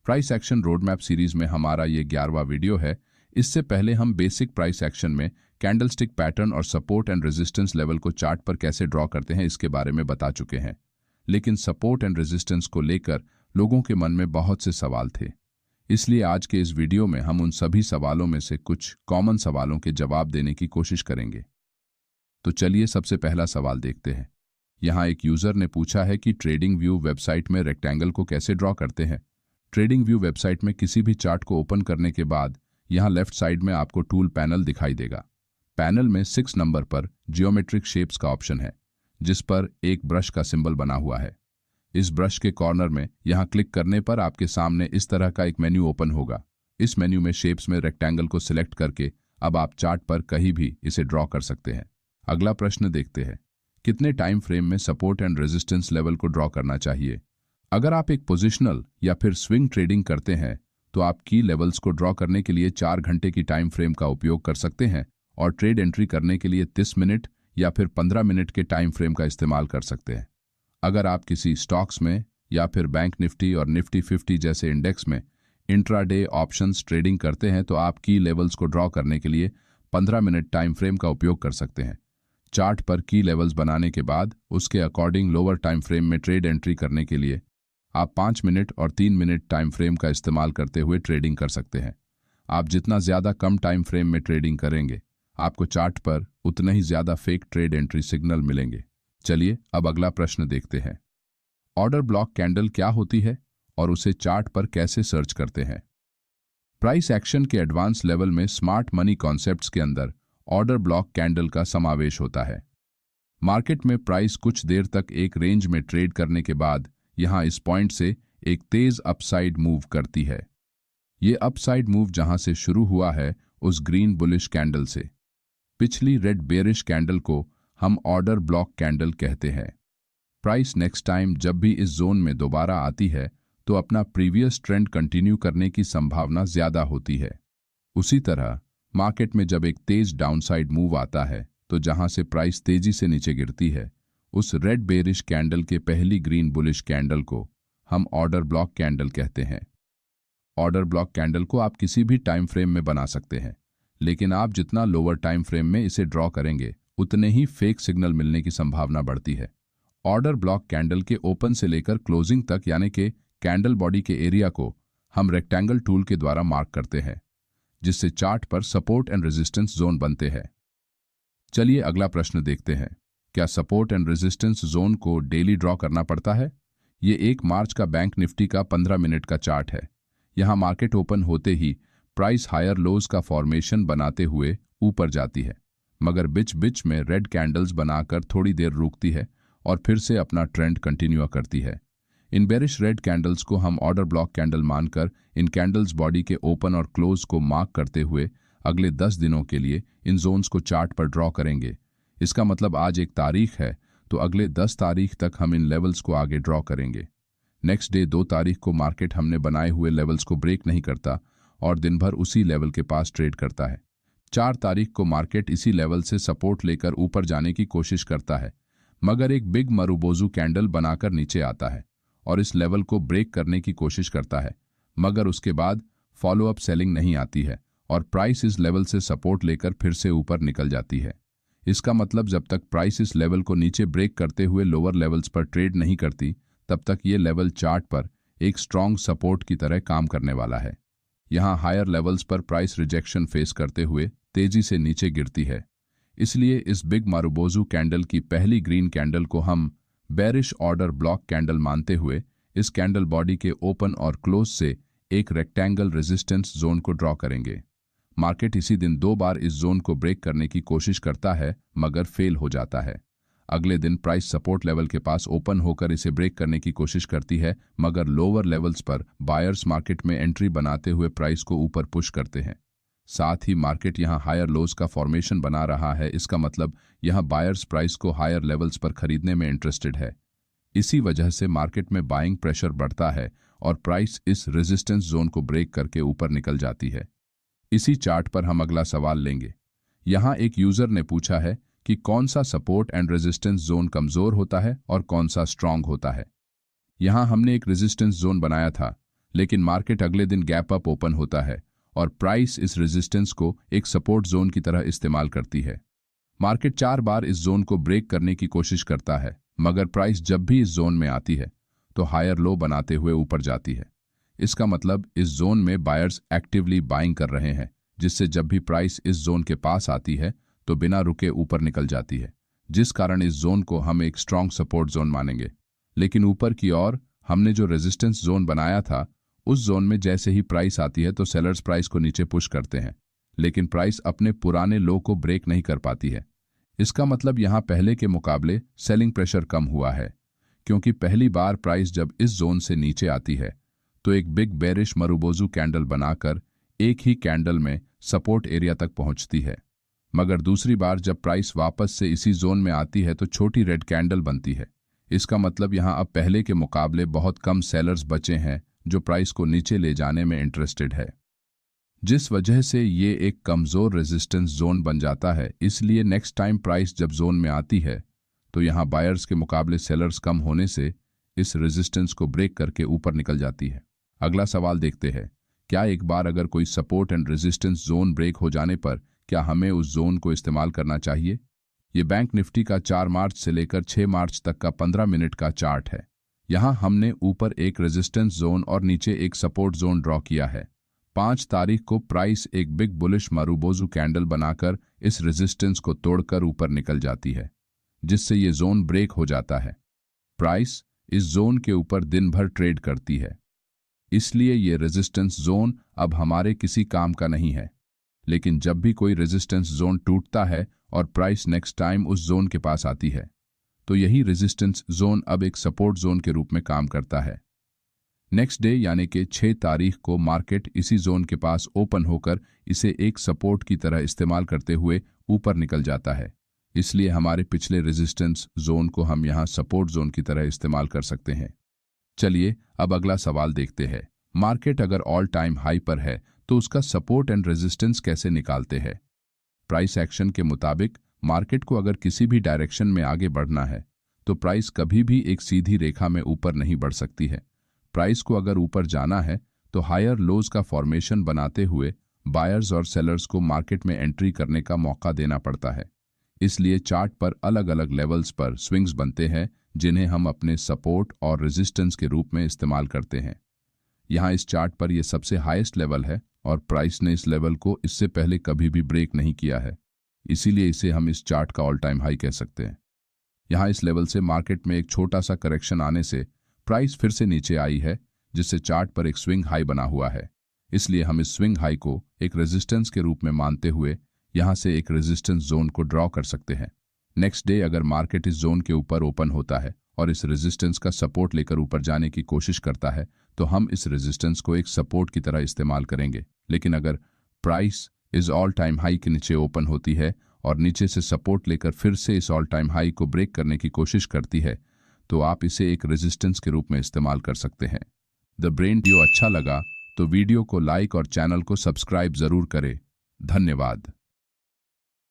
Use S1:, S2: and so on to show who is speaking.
S1: Price action roadmap series में हमारा ये 11वां वीडियो है। इससे पहले हम बेसिक प्राइस एक्शन में कैंडलस्टिक पैटर्न और सपोर्ट एंड रेजिस्टेंस लेवल को चार्ट पर कैसे ड्रॉ करते हैं इसके बारे में बता चुके हैं। लेकिन सपोर्ट एंड रेजिस्टेंस को लेकर लोगों के मन में बहुत से सवाल थे, इसलिए आज के इस वीडियो में हम उन सभी सवालों में से कुछ कॉमन सवालों के जवाब देने की कोशिश करेंगे। तो चलिए सबसे पहला सवाल देखते हैं। यहाँ एक यूजर ने पूछा है कि ट्रेडिंग व्यू वेबसाइट में रेक्टेंगल को कैसे ड्रॉ करते हैं। ट्रेडिंग व्यू वेबसाइट में किसी भी चार्ट को ओपन करने के बाद यहाँ लेफ्ट साइड में आपको टूल पैनल दिखाई देगा। पैनल में 6 नंबर पर जियोमेट्रिक शेप्स का ऑप्शन है, जिस पर एक ब्रश का सिंबल बना हुआ है। इस ब्रश के कॉर्नर में यहाँ क्लिक करने पर आपके सामने इस तरह का एक मेन्यू ओपन होगा। इस मेन्यू में शेप्स में रेक्टेंगल को सिलेक्ट करके अब आप चार्ट पर कहीं भी इसे ड्रॉ कर सकते हैं। अगला प्रश्न देखते हैं, कितने टाइम फ्रेम में सपोर्ट एंड रेजिस्टेंस लेवल को ड्रॉ करना चाहिए। अगर आप एक पोजिशनल या फिर स्विंग ट्रेडिंग करते हैं तो आप की लेवल्स को ड्रॉ करने के लिए 4 घंटे की टाइम फ्रेम का उपयोग कर सकते हैं और ट्रेड एंट्री करने के लिए 30 मिनट या फिर 15 मिनट के टाइम फ्रेम का इस्तेमाल कर सकते हैं। अगर आप किसी स्टॉक्स में या फिर बैंक निफ्टी और निफ्टी 50 जैसे इंडेक्स में इंट्राडे ऑप्शंस ट्रेडिंग करते हैं तो आप की लेवल्स को ड्रॉ करने के लिए 15 मिनट टाइम फ्रेम का उपयोग कर सकते हैं। चार्ट पर की लेवल्स बनाने के बाद उसके अकॉर्डिंग लोअर टाइम फ्रेम में ट्रेड एंट्री करने के लिए आप 5 मिनट और 3 मिनट टाइम फ्रेम का इस्तेमाल करते हुए ट्रेडिंग कर सकते हैं। आप जितना ज़्यादा कम टाइम फ्रेम में ट्रेडिंग करेंगे, आपको चार्ट पर उतना ही ज़्यादा फेक ट्रेड एंट्री सिग्नल मिलेंगे। चलिए अब अगला प्रश्न देखते हैं। ऑर्डर ब्लॉक कैंडल क्या होती है और उसे चार्ट पर कैसे सर्च करते हैं। प्राइस एक्शन के एडवांस लेवल में स्मार्ट मनी कॉन्सेप्ट्स के अंदर ऑर्डर ब्लॉक कैंडल का समावेश होता है। मार्केट में प्राइस कुछ देर तक एक रेंज में ट्रेड करने के बाद यहां इस पॉइंट से एक तेज अपसाइड मूव करती है। ये अपसाइड मूव जहां से शुरू हुआ है उस ग्रीन बुलिश कैंडल से, पिछली रेड बेरिश कैंडल को हम ऑर्डर ब्लॉक कैंडल कहते हैं। प्राइस नेक्स्ट टाइम जब भी इस जोन में दोबारा आती है तो अपना प्रीवियस ट्रेंड कंटिन्यू करने की संभावना ज्यादा होती है। उसी तरह मार्केट में जब एक तेज डाउनसाइड मूव आता है तो जहां से प्राइस तेजी से नीचे गिरती है, उस रेड बेरिश कैंडल के पहली ग्रीन बुलिश कैंडल को हम ऑर्डर ब्लॉक कैंडल कहते हैं। ऑर्डर ब्लॉक कैंडल को आप किसी भी टाइम फ्रेम में बना सकते हैं, लेकिन आप जितना लोअर टाइम फ्रेम में इसे ड्रॉ करेंगे उतने ही फेक सिग्नल मिलने की संभावना बढ़ती है। ऑर्डर ब्लॉक कैंडल के ओपन से लेकर क्लोजिंग तक यानी कि कैंडल बॉडी के एरिया को हम रेक्टेंगल टूल के द्वारा मार्क करते हैं, जिससे चार्ट पर सपोर्ट एंड रेजिस्टेंस जोन बनते हैं। चलिए अगला प्रश्न देखते हैं, क्या सपोर्ट एंड रेजिस्टेंस जोन को डेली ड्रॉ करना पड़ता है। ये 1 मार्च का बैंक निफ्टी का 15 मिनट का चार्ट है। यहाँ मार्केट ओपन होते ही प्राइस हायर लोज का फॉर्मेशन बनाते हुए ऊपर जाती है, मगर बीच बीच में रेड कैंडल्स बनाकर थोड़ी देर रुकती है और फिर से अपना ट्रेंड कंटिन्यू करती है। इन बेरिश रेड कैंडल्स को हम ऑर्डर ब्लॉक कैंडल मानकर इन कैंडल्स बॉडी के ओपन और क्लोज को मार्क करते हुए अगले 10 दिनों के लिए इन जोन्स को चार्ट पर ड्रॉ करेंगे। इसका मतलब आज 1 तारीख है तो अगले 10 तारीख तक हम इन लेवल्स को आगे ड्रॉ करेंगे। नेक्स्ट डे 2 तारीख को मार्केट हमने बनाए हुए लेवल्स को ब्रेक नहीं करता और दिन भर उसी लेवल के पास ट्रेड करता है। 4 तारीख को मार्केट इसी लेवल से सपोर्ट लेकर ऊपर जाने की कोशिश करता है, मगर एक बिग मरुबोजू कैंडल बनाकर नीचे आता है और इस लेवल को ब्रेक करने की कोशिश करता है, मगर उसके बाद फॉलोअप सेलिंग नहीं आती है और प्राइस इस लेवल से सपोर्ट लेकर फिर से ऊपर निकल जाती है। इसका मतलब जब तक प्राइस इस लेवल को नीचे ब्रेक करते हुए लोअर लेवल्स पर ट्रेड नहीं करती, तब तक ये लेवल चार्ट पर एक स्ट्रॉन्ग सपोर्ट की तरह काम करने वाला है। यहाँ हायर लेवल्स पर प्राइस रिजेक्शन फेस करते हुए तेजी से नीचे गिरती है, इसलिए इस बिग मारुबोजू कैंडल की पहली ग्रीन कैंडल को हम बेरिश ऑर्डर ब्लॉक कैंडल मानते हुए इस कैंडल बॉडी के ओपन और क्लोज से एक रेक्टेंगल रेजिस्टेंस जोन को ड्रॉ करेंगे। मार्केट इसी दिन 2 बार इस जोन को ब्रेक करने की कोशिश करता है, मगर फेल हो जाता है। अगले दिन प्राइस सपोर्ट लेवल के पास ओपन होकर इसे ब्रेक करने की कोशिश करती है, मगर लोअर लेवल्स पर बायर्स मार्केट में एंट्री बनाते हुए प्राइस को ऊपर पुश करते हैं। साथ ही मार्केट यहां हायर लोज का फॉर्मेशन बना रहा है, इसका मतलब यहां बायर्स प्राइस को हायर लेवल्स पर खरीदने में इंटरेस्टेड है। इसी वजह से मार्केट में बाइंग प्रेशर बढ़ता है और प्राइस इस रेजिस्टेंस जोन को ब्रेक करके ऊपर निकल जाती है। इसी चार्ट पर हम अगला सवाल लेंगे। यहाँ एक यूजर ने पूछा है कि कौन सा सपोर्ट एंड रेजिस्टेंस जोन कमजोर होता है और कौन सा स्ट्रांग होता है। यहाँ हमने एक रेजिस्टेंस जोन बनाया था, लेकिन मार्केट अगले दिन गैप अप ओपन होता है और प्राइस इस रेजिस्टेंस को एक सपोर्ट जोन की तरह इस्तेमाल करती है। मार्केट 4 बार इस जोन को ब्रेक करने की कोशिश करता है, मगर प्राइस जब भी इस जोन में आती है तो हायर लो बनाते हुए ऊपर जाती है। इसका मतलब इस जोन में बायर्स एक्टिवली बाइंग कर रहे हैं, जिससे जब भी प्राइस इस जोन के पास आती है तो बिना रुके ऊपर निकल जाती है, जिस कारण इस जोन को हम एक स्ट्रॉन्ग सपोर्ट जोन मानेंगे। लेकिन ऊपर की ओर हमने जो रेजिस्टेंस जोन बनाया था, उस जोन में जैसे ही प्राइस आती है तो सेलर्स प्राइस को नीचे पुश करते हैं, लेकिन प्राइस अपने पुराने लो को ब्रेक नहीं कर पाती है। इसका मतलब यहां पहले के मुकाबले सेलिंग प्रेशर कम हुआ है, क्योंकि पहली बार प्राइस जब इस जोन से नीचे आती है तो एक बिग बेरिश मरुबोजू कैंडल बनाकर एक ही कैंडल में सपोर्ट एरिया तक पहुंचती है, मगर दूसरी बार जब प्राइस वापस से इसी जोन में आती है तो छोटी रेड कैंडल बनती है। इसका मतलब यहां अब पहले के मुकाबले बहुत कम सेलर्स बचे हैं जो प्राइस को नीचे ले जाने में इंटरेस्टेड है, जिस वजह से ये एक कमजोर रेजिस्टेंस जोन बन जाता है। इसलिए नेक्स्ट टाइम प्राइस जब जोन में आती है तो यहां बायर्स के मुकाबले सेलर्स कम होने से इस रेजिस्टेंस को ब्रेक करके ऊपर निकल जाती है। अगला सवाल देखते हैं, क्या एक बार अगर कोई support and resistance zone break हो जाने पर क्या हमें उस जोन को इस्तेमाल करना चाहिए? ये बैंक निफ्टी का 4 मार्च से लेकर 6 मार्च तक का 15 मिनट का चार्ट है। यहाँ हमने ऊपर एक रेजिस्टेंस जोन और नीचे एक सपोर्ट जोन ड्रॉ किया है। 5 तारीख को प्राइस एक बिग बुलिश मारुबोजू कैंडल बनाकर इस रेजिस्टेंस को तोड़कर ऊपर निकल जाती है, जिससे ये जोन ब्रेक हो जाता है। प्राइस इस जोन के ऊपर दिन भर ट्रेड करती है, इसलिए ये रेजिस्टेंस जोन अब हमारे किसी काम का नहीं है। लेकिन जब भी कोई रेजिस्टेंस जोन टूटता है और प्राइस नेक्स्ट टाइम उस जोन के पास आती है तो यही रेजिस्टेंस जोन अब एक सपोर्ट जोन के रूप में काम करता है। नेक्स्ट डे यानी कि 6 तारीख को मार्केट इसी जोन के पास ओपन होकर इसे एक सपोर्ट की तरह इस्तेमाल करते हुए ऊपर निकल जाता है। इसलिए हमारे पिछले रेजिस्टेंस जोन को हम यहाँ सपोर्ट जोन की तरह इस्तेमाल कर सकते हैं। चलिए अब अगला सवाल देखते हैं। मार्केट अगर ऑल टाइम हाई पर है तो उसका सपोर्ट एंड रेजिस्टेंस कैसे निकालते हैं? प्राइस एक्शन के मुताबिक मार्केट को अगर किसी भी डायरेक्शन में आगे बढ़ना है तो प्राइस कभी भी एक सीधी रेखा में ऊपर नहीं बढ़ सकती है। प्राइस को अगर ऊपर जाना है तो हायर लोज का फॉर्मेशन बनाते हुए बायर्स और सेलर्स को मार्केट में एंट्री करने का मौका देना पड़ता है। इसलिए चार्ट पर अलग अलग लेवल्स पर स्विंग्स बनते हैं, जिन्हें हम अपने सपोर्ट और रेजिस्टेंस के रूप में इस्तेमाल करते हैं। यहाँ इस चार्ट पर यह सबसे हाईएस्ट लेवल है और प्राइस ने इस लेवल को इससे पहले कभी भी ब्रेक नहीं किया है, इसीलिए इसे हम इस चार्ट का ऑल टाइम हाई कह सकते हैं। यहाँ इस लेवल से मार्केट में एक छोटा सा करेक्शन आने से प्राइस फिर से नीचे आई है, जिससे चार्ट पर एक स्विंग हाई बना हुआ है। इसलिए हम इस स्विंग हाई को एक रेजिस्टेंस के रूप में मानते हुए यहाँ से एक रेजिस्टेंस जोन को ड्रॉ कर सकते हैं। नेक्स्ट डे अगर मार्केट इस जोन के ऊपर ओपन होता है और इस रेजिस्टेंस का सपोर्ट लेकर ऊपर जाने की कोशिश करता है तो हम इस रेजिस्टेंस को एक सपोर्ट की तरह इस्तेमाल करेंगे। लेकिन अगर प्राइस इस ऑल टाइम हाई के नीचे ओपन होती है और नीचे से सपोर्ट लेकर फिर से इस ऑल टाइम हाई को ब्रेक करने की कोशिश करती है तो आप इसे एक रेजिस्टेंस के रूप में इस्तेमाल कर सकते हैं। द ब्रेन वीडियो अच्छा लगा तो वीडियो को लाइक और चैनल को सब्सक्राइब जरूर करें। धन्यवाद।